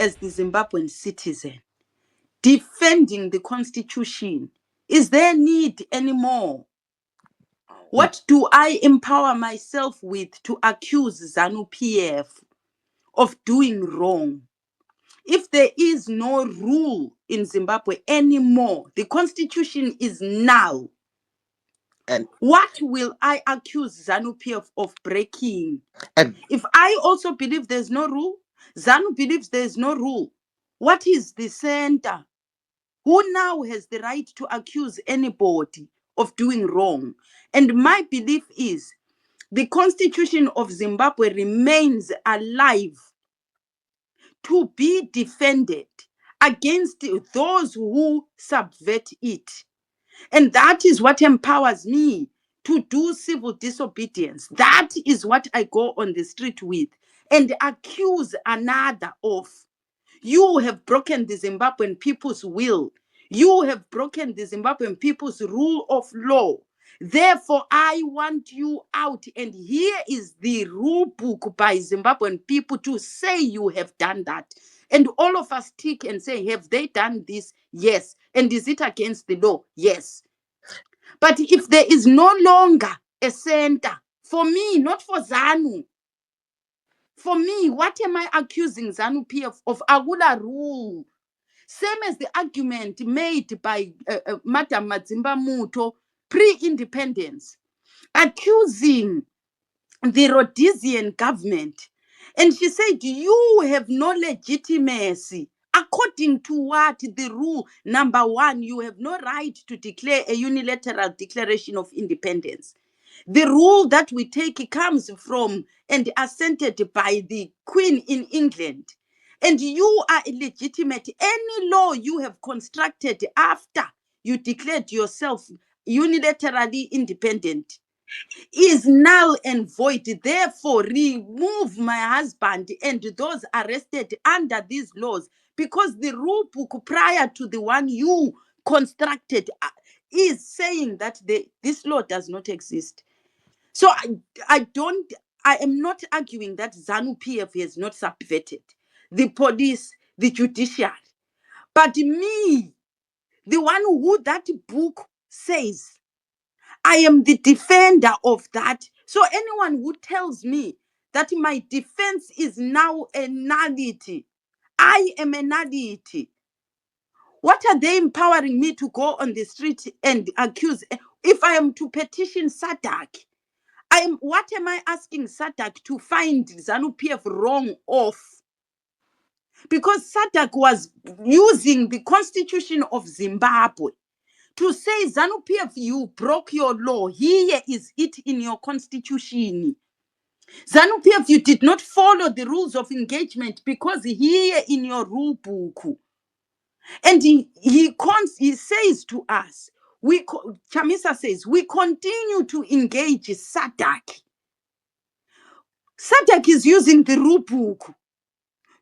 as the Zimbabwean citizen, defending the constitution, is there need anymore? What do I empower myself with to accuse ZANU-PF of doing wrong? If there is no rule in Zimbabwe anymore, the constitution is null. And what will I accuse ZANU-PF of breaking? And if I also believe there's no rule, ZANU believes there's no rule, what is the center? Who now has the right to accuse anybody of doing wrong? And my belief is the Constitution of Zimbabwe remains alive to be defended against those who subvert it. And that is what empowers me to do civil disobedience. That is what I go on the street with and accuse another of. You have broken the Zimbabwean people's will. You have broken the Zimbabwean people's rule of law. Therefore, I want you out. And here is the rule book by Zimbabwean people to say you have done that. And all of us tick and say, have they done this? Yes. And is it against the law? Yes. But if there is no longer a center, for me, not for ZANU, for me, what am I accusing ZANU-PF of? Agula rule. Same as the argument made by Madam Madzimba Muto pre-independence, accusing the Rhodesian government. And she said, you have no legitimacy. According to what? The rule number 1, you have no right to declare a unilateral declaration of independence. The rule that we take comes from and assented by the Queen in England. And you are illegitimate. Any law you have constructed after you declared yourself unilaterally independent is null and void. Therefore, remove my husband and those arrested under these laws, because the rule book prior to the one you constructed is saying that this law does not exist. So I am not arguing that ZANU-PF has not subverted the police, the judiciary. But me, the one who that book says, I am the defender of that. So anyone who tells me that my defense is now a nullity, I am a nullity. What are they empowering me to go on the street and accuse? If I am to petition SADC, what am I asking SADC to find ZANU-PF wrong of? Because SADC was using the Constitution of Zimbabwe to say, ZANU-PF, you broke your law. Here is it in your constitution. ZANU-PF, you did not follow the rules of engagement because here in your rule book. And he says to us, Chamisa says, we continue to engage SADC. SADC is using the rule book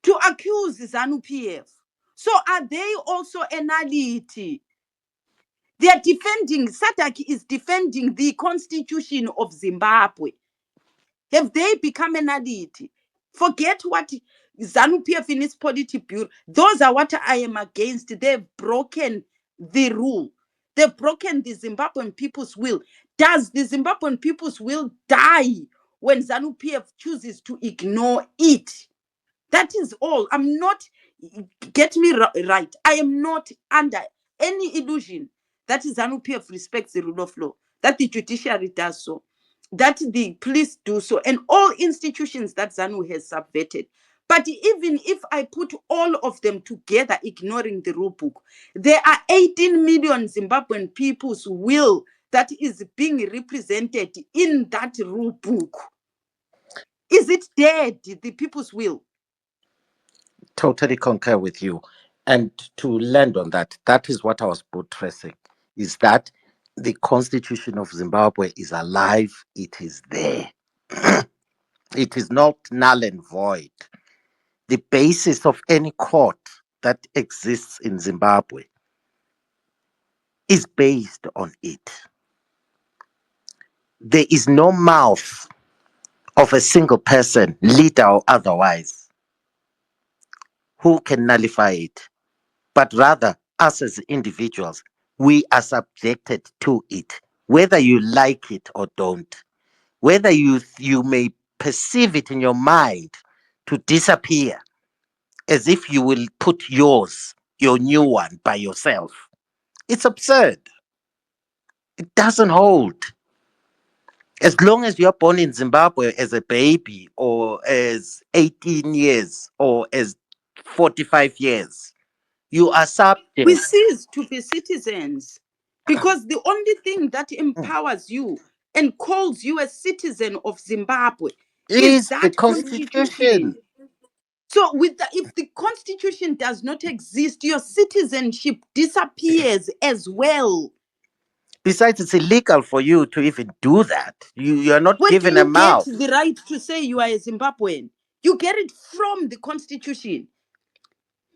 to accuse ZANU-PF. So are they also a nullity? They are defending, SADC is defending the Constitution of Zimbabwe. Have they become a nullity? Forget what ZANU-PF in its Politburo, those are what I am against. They've broken the rule. They've broken the Zimbabwean people's will. Does the Zimbabwean people's will die when ZANU-PF chooses to ignore it? That is all. I'm not, get me right, I am not under any illusion that ZANU-PF respects the rule of law, that the judiciary does so, that the police do so, and all institutions that ZANU has subverted. But even if I put all of them together, ignoring the rule book, there are 18 million Zimbabwean people's will that is being represented in that rule book. Is it dead, the people's will? Totally concur with you. And to land on that, that is what I was buttressing, is that the Constitution of Zimbabwe is alive. It is there. It is not null and void. The basis of any court that exists in Zimbabwe is based on it. There is no mouth of a single person, leader or otherwise, who can nullify it, but rather us as individuals, we are subjected to it, whether you like it or don't, whether you may perceive it in your mind to disappear as if you will put yours, your new one, by yourself. It's absurd. It doesn't hold. As long as you're born in Zimbabwe as a baby or as 18 years or as 45 years, you are We subject. cease to be citizens because the only thing that empowers you and calls you a citizen of Zimbabwe is Is the that constitution. constitution. So, if the constitution does not exist, your citizenship disappears as well. Besides, it's illegal for you to even do that. You're not Where do given a you get mouth. the right to say you are a Zimbabwean? You get it from the constitution.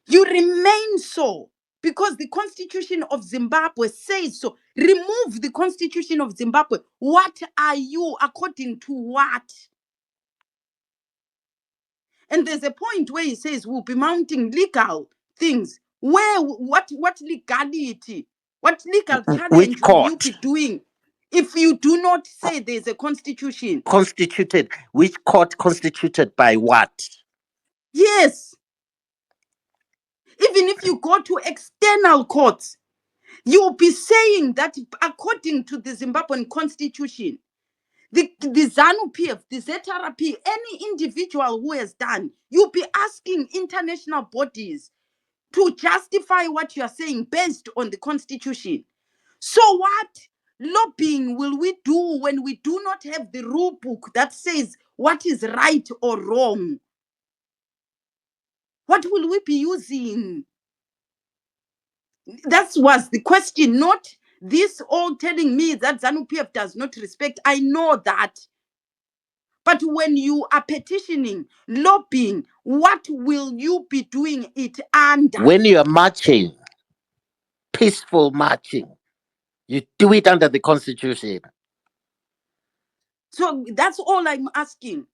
You remain so because the constitution of Zimbabwe says so. Remove the constitution of Zimbabwe. What are you according to what? And there's a point where he says we'll be mounting legal things. What legality? What legal Which challenge will you court be doing if you do not say there's a constitution? constituted? Which court constituted by what? Yes. Even if you go to external courts, you'll be saying that according to the Zimbabwean constitution, the ZANU-PF, the ZRP, any individual who has done, you'll be asking international bodies to justify what you are saying based on the constitution. So what lobbying will we do when we do not have the rule book that says what is right or wrong? What will we be using? That was the question, not this all telling me that ZANU-PF does not respect. I know that. But when you are petitioning, lobbying, what will you be doing it under? When you are marching, peaceful marching, you do it under the constitution. So that's all I'm asking.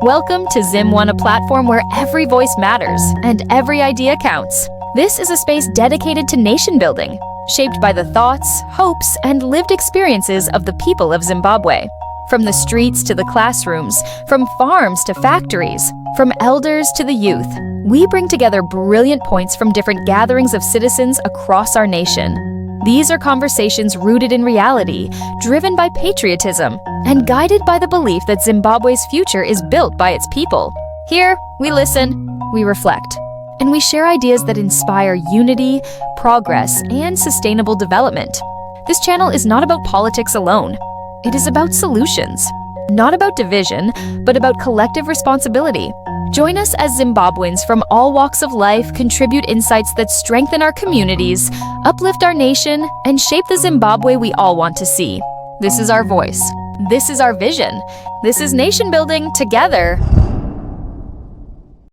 Welcome to Zim One, a platform where every voice matters and every idea counts. This is a space dedicated to nation building, shaped by the thoughts, hopes, and lived experiences of the people of Zimbabwe. From the streets to the classrooms, from farms to factories, from elders to the youth, we bring together brilliant points from different gatherings of citizens across our nation. These are conversations rooted in reality, driven by patriotism, and guided by the belief that Zimbabwe's future is built by its people. Here, we listen, we reflect, and we share ideas that inspire unity, progress, and sustainable development. This channel is not about politics alone. It is about solutions. Not about division, but about collective responsibility. Join us as Zimbabweans from all walks of life contribute insights that strengthen our communities, uplift our nation, and shape the Zimbabwe we all want to see. This is our voice. This is our vision. This is nation building together.